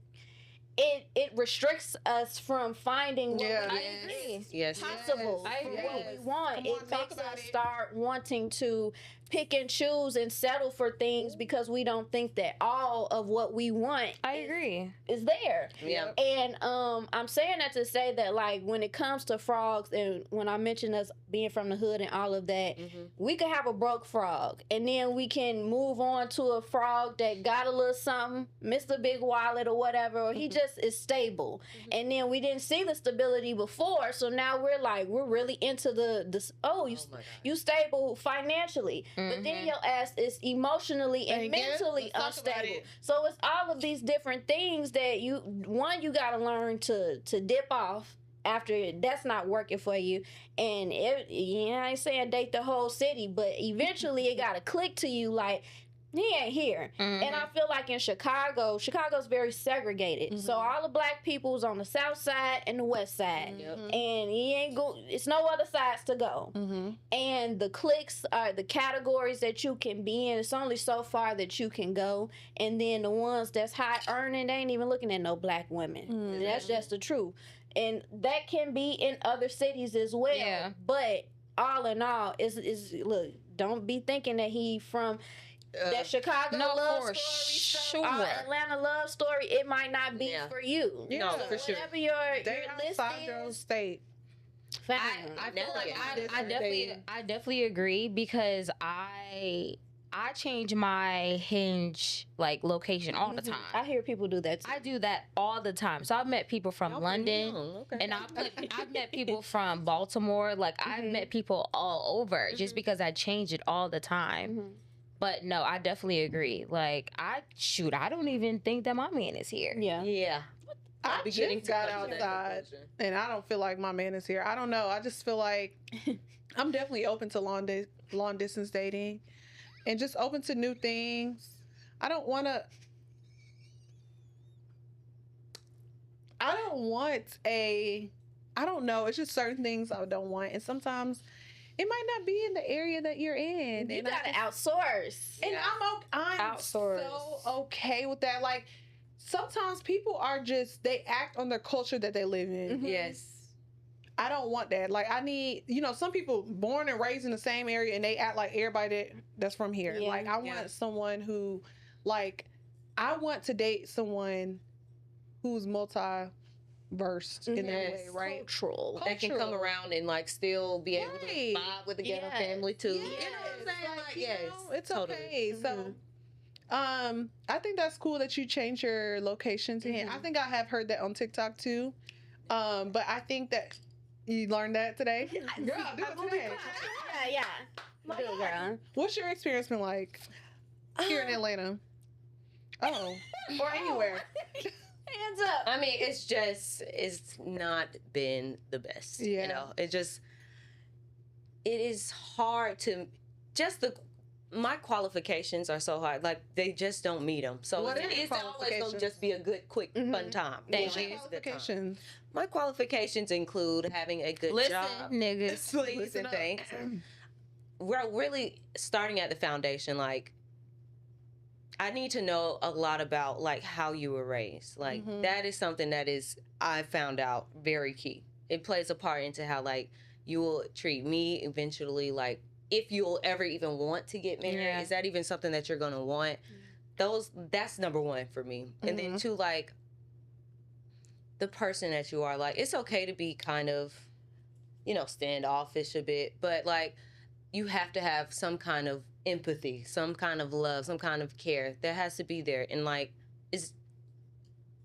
Speaker 1: it restricts us from finding what is possible
Speaker 2: I
Speaker 1: for
Speaker 2: agree.
Speaker 1: what we want.
Speaker 3: Come on,
Speaker 1: It
Speaker 3: talk
Speaker 1: makes
Speaker 3: about
Speaker 1: us
Speaker 3: it.
Speaker 1: start wanting to pick and choose and settle for things because we don't think that all of what we want
Speaker 2: I agree.
Speaker 1: is there.
Speaker 4: Yeah.
Speaker 1: And I'm saying that to say that, like, when it comes to frogs, and when I mention us being from the hood and all of that, we could have a broke frog, and then we can move on to a frog that got a little something, Mr. Big Wallet or whatever, or he just is stable. And then we didn't see the stability before, so now we're really into you stable financially, but then your ass is emotionally and mentally unstable. So it's all of these different things that you gotta learn to dip off after that's not working for you. And I ain't saying date the whole city, but eventually it gotta click to you like, he ain't here. And I feel like in Chicago's very segregated. So all the black people's on the south side and the west side. And it's no other sides to go. And the cliques are the categories that you can be in. It's only so far that you can go. And then the ones that's high earning, they ain't even looking at no black women. That's just the truth. And that can be in other cities as well.
Speaker 2: Yeah.
Speaker 1: But all in all, look, don't be thinking that he from that Chicago love story, Atlanta love story, it might not be for you.
Speaker 4: No, for sure.
Speaker 1: Whatever your list
Speaker 3: outside your
Speaker 1: is,
Speaker 3: state.
Speaker 1: fine.
Speaker 2: I feel like I definitely agree because I change my Hinge like location all the time.
Speaker 1: I hear people do that too.
Speaker 2: I do that all the time. So I've met people from London, and I've met people from Baltimore. Like I've met people all over just because I change it all the time. But no, I definitely agree. Like I don't even think that my man is here.
Speaker 4: Yeah.
Speaker 3: I just got outside, and I don't feel like my man is here. I don't know. I just feel like I'm definitely open to long distance dating, and just open to new things. I don't want I don't know. It's just certain things I don't want, and sometimes it might not be in the area that you're in.
Speaker 1: You gotta outsource.
Speaker 3: And I'm so okay with that. Like, sometimes people are they act on the culture that they live in.
Speaker 4: Yes.
Speaker 3: I don't want that. Like, I need, some people born and raised in the same area and they act like everybody that's from here.
Speaker 1: Yeah.
Speaker 3: Like, I want someone who, like, I want to date someone who's multi-versed in that way, right?
Speaker 1: Cultural.
Speaker 4: That can come around and, like, still be able to vibe with the ghetto family, too.
Speaker 3: Yes.
Speaker 4: You know what I'm saying? Like, yes.
Speaker 3: It's okay. So, I think that's cool that you change your location to him. I think I have heard that on TikTok, too. But I think that you learned that today. Girl, do it today.
Speaker 1: Yeah. Do it, girl.
Speaker 3: What's your experience been like here in Atlanta? Oh, or anywhere.
Speaker 1: Hands up.
Speaker 4: I mean, it's not been the best.
Speaker 3: Yeah.
Speaker 4: You know, it is hard to my qualifications are so hard. Like, they just don't meet them. So
Speaker 3: What are your
Speaker 4: it's always going to
Speaker 3: qualifications?
Speaker 4: just be a good, quick, fun time.
Speaker 2: Thank
Speaker 4: Like,
Speaker 2: you.
Speaker 4: it's a good time.
Speaker 3: Qualifications.
Speaker 4: My qualifications include having a good job.
Speaker 2: Niggas.
Speaker 4: Please
Speaker 3: Listen
Speaker 4: and
Speaker 3: up.
Speaker 4: thanks. We're really starting at the foundation. Like, I need to know a lot about, like, how you were raised. Like, that is something that I found out very key. It plays a part into how, like, you will treat me eventually. Like, if you'll ever even want to get married, is that even something that you're going to want? That's number one for me. And then two, like, the person that you are. Like, it's okay to be kind of, standoffish a bit, but, like, you have to have some kind of empathy, some kind of love, some kind of care that has to be there. And, like,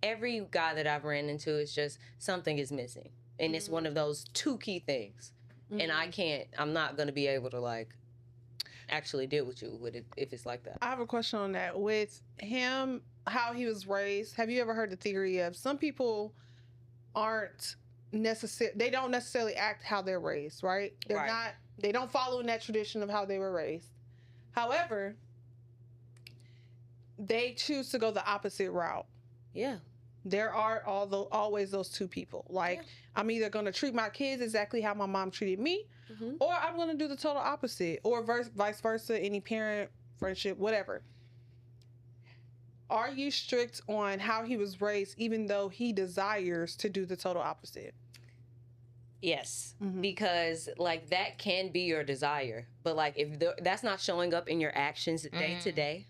Speaker 4: every guy that I've ran into, it's just something is missing. And it's one of those two key things. And I'm not going to be able to, like, actually deal with you with it if it's like that.
Speaker 3: I have a question on that. With him, how he was raised, have you ever heard the theory of some people they don't necessarily act how they're raised, right? They don't follow in that tradition of how they were raised. However, they choose to go the opposite route.
Speaker 4: Yeah.
Speaker 3: there are always those two people. Like, I'm either going to treat my kids exactly how my mom treated me, or I'm going to do the total opposite, or vice versa, any parent, friendship, whatever. Are you strict on how he was raised, even though he desires to do the total opposite?
Speaker 4: Yes, because like that can be your desire, but like if that's not showing up in your actions day to day,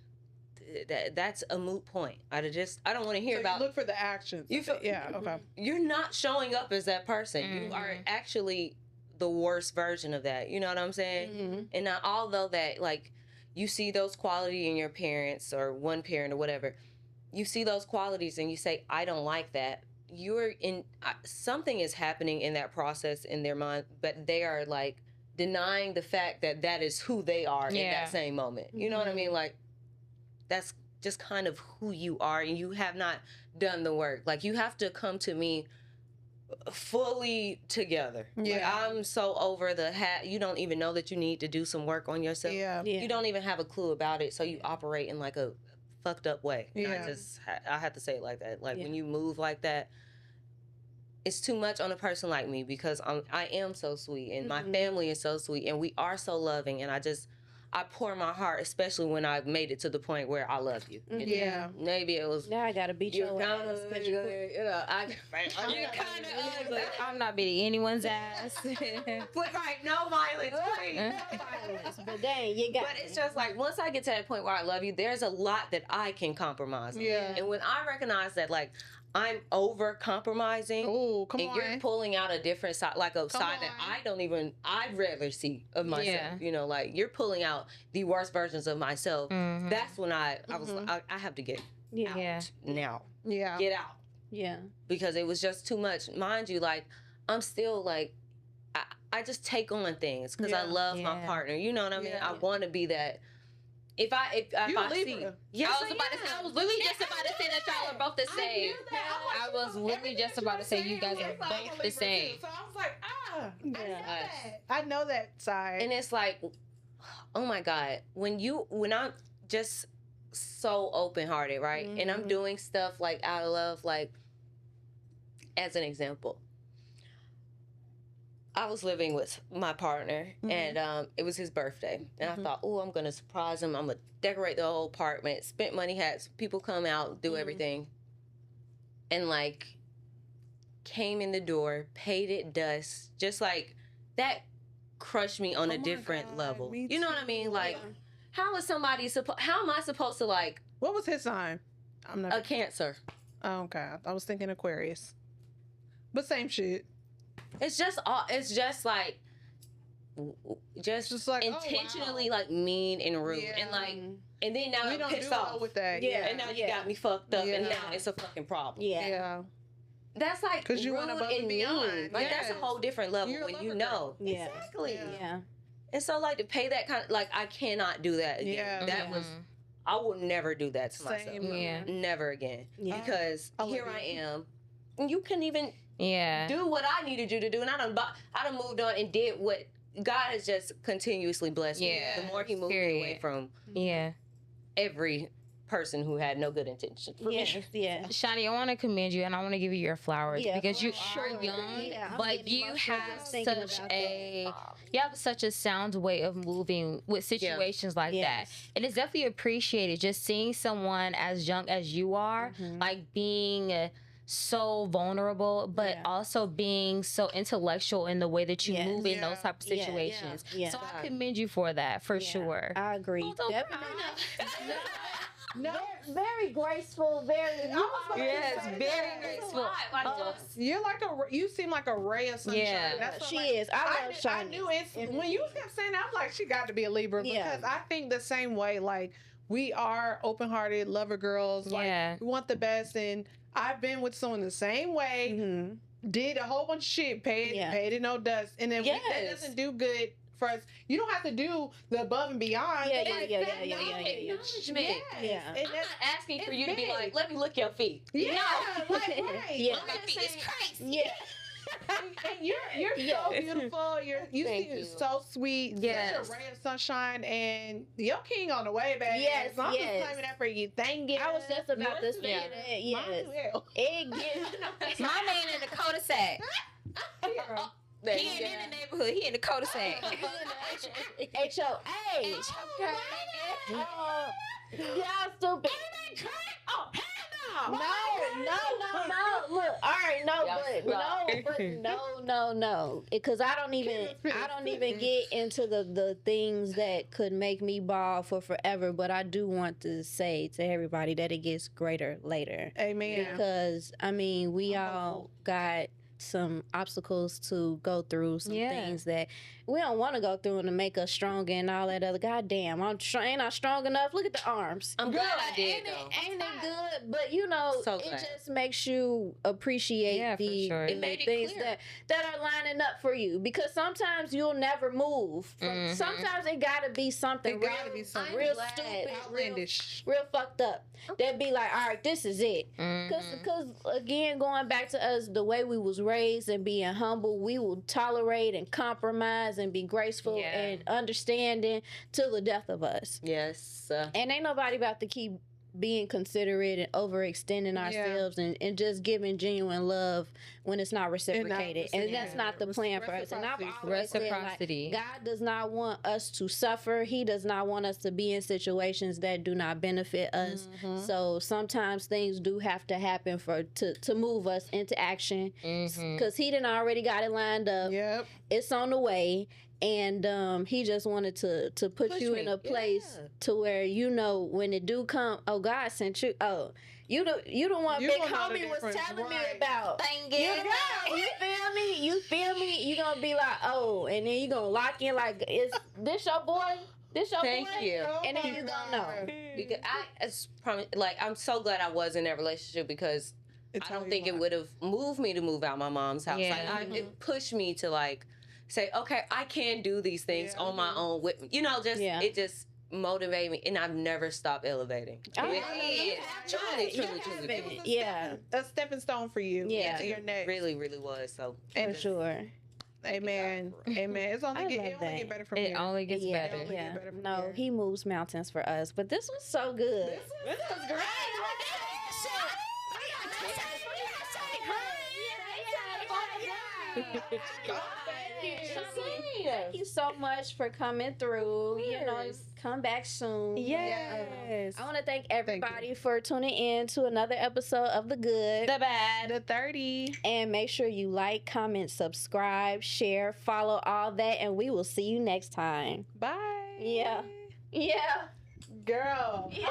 Speaker 4: that's a moot point. I don't want to hear about.
Speaker 3: You look for the actions. Okay.
Speaker 4: You're not showing up as that person. You are actually the worst version of that. You know what I'm saying? And now, although that like you see those qualities in your parents or one parent or whatever, you see those qualities and you say, I don't like that. You're in something is happening in that process in their mind, but they are like denying the fact that that is who they are in that same moment. You know what I mean? Like that's just kind of who you are, and you have not done the work. Like you have to come to me fully together. Like, I'm so over the hat. You don't even know that you need to do some work on yourself. You don't even have a clue about it, so you operate in like a fucked up way. I have to say it like that. Like when you move like that, it's too much on a person like me, because I am so sweet, and my family is so sweet, and we are so loving, and I pour my heart, especially when I made it to the point where I love you. Maybe it was.
Speaker 1: Now I gotta beat your ass.
Speaker 4: You know, you're kind of ugly.
Speaker 2: I'm not beating anyone's ass.
Speaker 4: But right, no violence, please. No violence.
Speaker 1: But dang, you got.
Speaker 4: But it's just like once I get to that point where I love you, there's a lot that I can compromise on. And when I recognize that, like, I'm over compromising, and you're pulling out a different side, like a side that I rarely see of myself. You know, like you're pulling out the worst versions of myself. That's when I was like, I have to get out now. Get out. Because it was just too much. Mind you, like I'm still like, I just take on things because I love my partner. You know what I mean? I want to be that. If I see,
Speaker 2: I was literally just about to say that y'all are both the same. I was literally just about to say you guys are both the same.
Speaker 3: So I was like, I know that side.
Speaker 4: And it's like, oh my God, when I'm just so open hearted, right? And I'm doing stuff like out of love, like as an example. I was living with my partner, and it was his birthday. And I thought, oh, I'm going to surprise him. I'm going to decorate the whole apartment. Spent money, had people come out, do everything. And, like, came in the door, paid it dust. Just, like, that crushed me on a different level. You know what I mean? Like, how am I supposed to, like...
Speaker 3: What was his sign?
Speaker 4: A Cancer.
Speaker 3: Oh, okay. I was thinking Aquarius. But same shit.
Speaker 4: It's just like intentionally like mean and rude and like, and then now I'm pissed off
Speaker 3: with that.
Speaker 4: And now you got me fucked up, and now it's a fucking problem. That's like
Speaker 3: because you want to be
Speaker 4: mean. Like that's a whole different level when you know. Exactly. And so like to pay that kind of, like I cannot do that again. That was, I will never do that to myself. Never again. Because here I am, and you couldn't even do what I needed you to do, and I done moved on and did what God has just continuously blessed me. The more He moved me away from every person who had no good intention.
Speaker 2: Shanni, I want to commend you, and I want to give you your flowers because you are young, but you have such a sound way of moving with situations like that, and it's definitely appreciated. Just seeing someone as young as you are, like being so vulnerable, but also being so intellectual in the way that you move in those type of situations. So I commend you for that, for sure.
Speaker 1: I agree.
Speaker 3: No,
Speaker 1: very graceful, very
Speaker 2: very graceful.
Speaker 3: You seem like a ray of sunshine. That's what
Speaker 1: she is. I love Shanni.
Speaker 3: I knew when you kept saying that, I'm like, she got to be a Libra because I think the same way. Like we are open-hearted, lover girls. Like we want the best, and I've been with someone the same way. Did a whole bunch of shit, paid it no dust, and then that doesn't do good for us. You don't have to do the above and beyond.
Speaker 4: Acknowledgement. I'm not asking for you to be like, let me look your feet.
Speaker 3: Like, right.
Speaker 4: Look at your feet. It's crazy.
Speaker 3: And you're so beautiful. You
Speaker 4: Thank
Speaker 3: seem
Speaker 4: you.
Speaker 3: so sweet.
Speaker 2: Yes.
Speaker 3: Such a ray of sunshine, and your king on the way, baby.
Speaker 1: Yes,
Speaker 3: so I'm
Speaker 1: yes.
Speaker 3: just claiming that for you. Thank you.
Speaker 1: I was just about to say
Speaker 2: Yeah.
Speaker 1: that.
Speaker 3: Mine
Speaker 1: Yes.
Speaker 3: as well.
Speaker 1: It gets.
Speaker 2: My man in the cul-de-sac.
Speaker 4: There
Speaker 2: He
Speaker 4: you
Speaker 2: ain't
Speaker 4: go.
Speaker 2: in the neighborhood. He in the cul-de-sac.
Speaker 1: HOH. Okay. Y'all stupid. No. Look, all right, no. Because I don't even get into the things that could make me ball for forever. But I do want to say to everybody that it gets greater later.
Speaker 3: Amen.
Speaker 1: Because I mean, we all got some obstacles to go through, some things that we don't want to go through and to make us stronger and all that other. Goddamn, ain't I strong enough? Look at the arms.
Speaker 4: I'm glad I did,
Speaker 1: ain't
Speaker 4: though.
Speaker 1: Ain't it good? But you know,
Speaker 4: So
Speaker 1: it
Speaker 4: glad.
Speaker 1: just makes you appreciate
Speaker 2: For sure.
Speaker 4: It made it
Speaker 1: things
Speaker 4: clear.
Speaker 1: that are lining up for you. Because sometimes you'll never move.
Speaker 2: Mhm.
Speaker 1: Sometimes it gotta be something
Speaker 3: It gotta be something.
Speaker 1: real
Speaker 4: glad.
Speaker 1: stupid,
Speaker 3: Outlandish.
Speaker 1: real fucked up. That be like, all right, this is it.
Speaker 2: Mhm.
Speaker 1: Because again, going back to us, the way we was raised and being humble, we will tolerate and compromise and be graceful
Speaker 2: Yeah.
Speaker 1: and understanding till the death of us.
Speaker 4: Yes.
Speaker 1: And ain't nobody about to keep being considerate and overextending ourselves and just giving genuine love when it's not reciprocated. And that's not the plan for us. And I've always said, like,
Speaker 2: Reciprocity.
Speaker 1: God does not want us to suffer. He does not want us to be in situations that do not benefit us. So sometimes things do have to happen to move us into action.
Speaker 2: Mhm.
Speaker 1: Because he done already got it lined up.
Speaker 3: Yep.
Speaker 1: It's on the way. And he just wanted to put
Speaker 4: Push
Speaker 1: you
Speaker 4: me.
Speaker 1: in a place
Speaker 4: Yeah.
Speaker 1: to where you know when it do come, oh, God sent you. Oh, you the one
Speaker 3: You
Speaker 1: big
Speaker 3: gonna know the
Speaker 1: homie was
Speaker 3: difference,
Speaker 1: telling me
Speaker 3: right.
Speaker 1: about.
Speaker 2: Thank
Speaker 1: You,
Speaker 2: you.
Speaker 1: you feel me? You gonna be like, oh, and then you gonna lock in like, is this your boy? This your
Speaker 4: Thank
Speaker 1: boy?
Speaker 4: you.
Speaker 1: And then you gonna know.
Speaker 4: Because I'm so glad I was in that relationship because I don't think it would have moved me to move out my mom's house.
Speaker 2: Yeah.
Speaker 4: Like it pushed me to like say, okay, I can do these things on my own. With it just motivated me, and I've never stopped elevating.
Speaker 1: Oh,
Speaker 4: It
Speaker 1: you
Speaker 4: is.
Speaker 1: have
Speaker 4: Truly,
Speaker 1: tried.
Speaker 4: truly,
Speaker 1: You
Speaker 4: truly,
Speaker 1: have
Speaker 4: truly.
Speaker 1: it. Yeah,
Speaker 3: A stepping stone for you.
Speaker 1: Yeah.
Speaker 3: To your next.
Speaker 4: Really, really was. So
Speaker 1: for sure.
Speaker 3: Amen. Amen. It's only
Speaker 1: I
Speaker 3: it
Speaker 1: love
Speaker 3: only
Speaker 1: that.
Speaker 3: get better from
Speaker 2: It
Speaker 3: here.
Speaker 2: only gets
Speaker 1: Yeah,
Speaker 2: better.
Speaker 3: Only
Speaker 1: yeah.
Speaker 3: get better from
Speaker 1: No,
Speaker 3: here.
Speaker 1: he moves mountains for us, but this was so good.
Speaker 3: This was great.
Speaker 1: Thank you so much for coming through. You know, come back soon.
Speaker 2: Yes.
Speaker 1: I want to thank everybody for tuning in to another episode of The Good.
Speaker 2: The bad.
Speaker 3: The 30.
Speaker 1: And make sure you like, comment, subscribe, share, follow all that, and we will see you next time.
Speaker 3: Bye.
Speaker 1: Yeah. Yeah.
Speaker 3: Girl.
Speaker 1: Yeah.